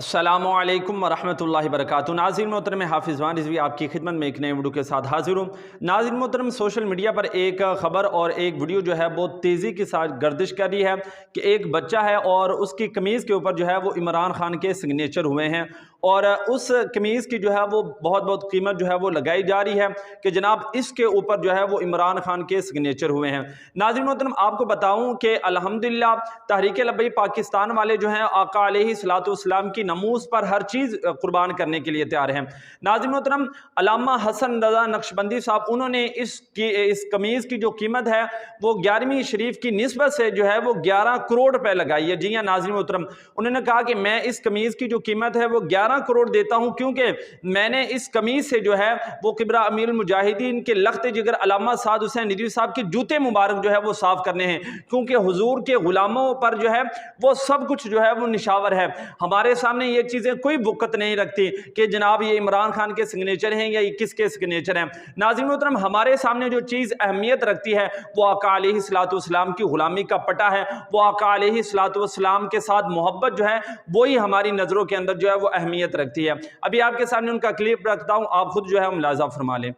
अस्सलामुअलैकुम वरहमतुल्लाहि वबरकातुहू। नाज़रीन मोहतरम, हाफिज़ वान रिज़वी आपकी खिदमत में एक नए वीडियो के साथ हाजिर हूँ। नाज़रीन मोहतरम, सोशल मीडिया पर एक ख़बर और एक वीडियो जो है बहुत तेज़ी के साथ गर्दिश कर रही है कि एक बच्चा है और उसकी कमीज़ के ऊपर जो है वो इमरान खान के सिग्नेचर हुए हैं और उस कमीज़ की जो है वो बहुत बहुत कीमत जो है वो लगाई जा रही है कि जनाब इसके ऊपर जो है वो इमरान खान के सिग्नेचर हुए हैं। नाज़रीन मोहतरम, आपको बताऊँ कि अल्हम्दुलिल्लाह तहरीक लब्बैक पाकिस्तान वाले जो हैं आका अलैहिस्सलातु वस्सलाम की नमूज़ पर हर चीज़ कुर्बान करने के लिए तैयार हैं। नाज़रीन मोहतरम, अल्लामा हसन रज़ा नक्शबंदी साहब उन्होंने इस कमीज़ की जो कीमत है वो 11वीं शरीफ की निस्बत से जो है वो 11 करोड़ रुपए लगाई है। जी हाँ नाज़रीन मोहतरम, उन्होंने कहा कि मैं इस कमीज़ की जो कीमत है वो 11 करोड़ देता हूँ क्योंकि मैंने इस कमीज़ से जो है वो किबरा अमीरुल मुजाहिदीन के लख्त जिगर अल्लामा साद हुसैन रिज़वी साहब के जूते मुबारक जो है वो साफ़ करने हैं, क्योंकि हुजूर के गुलामों पर जो है वो सब कुछ जो है वो निशावर है। हमारे सामने ये चीज़ें कोई बुकत नहीं रखती कि जनाब ये इमरान खान के सिग्नेचर हैं या ये किसके सिग्नेचर हैं। नाज़रीन मोहतरम, हमारे सामने जो चीज़ अहमियत रखती है वो आका अलैहिस्सलातु वस्सलाम की गुलामी का पटा है, वो आका अलैहिस्सलातु वस्सलाम के साथ मोहब्बत जो है वही हमारी नज़रों के अंदर जो है वो अहमियत रखती है। अभी आपके सामने उनका क्लिप रखता हूँ, आप खुद जो है मुलाज़ा फरमा लें।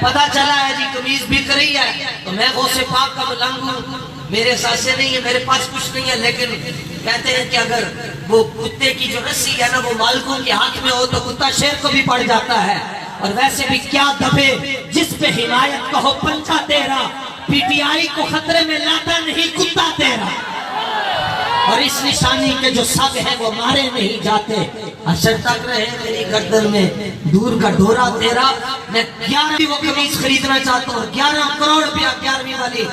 पता चला है जी कमीज बिक रही है तो मैं गौसे पाक का मलंग हूँ, मेरे साथ से नहीं है, मेरे पास कुछ नहीं है, लेकिन कहते हैं कि अगर वो कुत्ते की जो रस्सी है ना वो मालिकों के हाथ में हो तो कुत्ता शेर को भी पड़ जाता है। और वैसे भी क्या दबे जिस पे हिमायत कहो पंचा तेरा, पीटीआई को खतरे में लाता नहीं कुत्ता तेरा। और इस निशानी के जो सब है वो मारे नहीं जाते, असर तक रहे मेरी गर्दन में दूर का डोरा तेरा। मैं 11वीं वो कमीज खरीदना चाहता हूँ, 11 करोड़ रुपया 11वीं वाली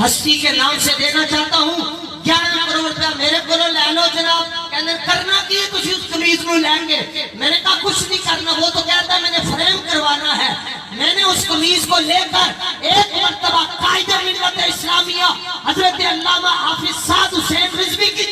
हस्ती के नाम से देना चाहता हूँ। 11 करोड़ रुपया मेरे को ले लो जनाब। कहने करना की है कुछ उस कमीज को लेंगे, मैंने कहा कुछ नहीं करना, वो तो कहता है मैंने फ्रेम करवाना है। मैंने उस कमीज को लेकर एक मरतबा कायदे मिल्लत इस्लामिया हजरत अल्लामा हाफिज साद हुसैन रिज़वी की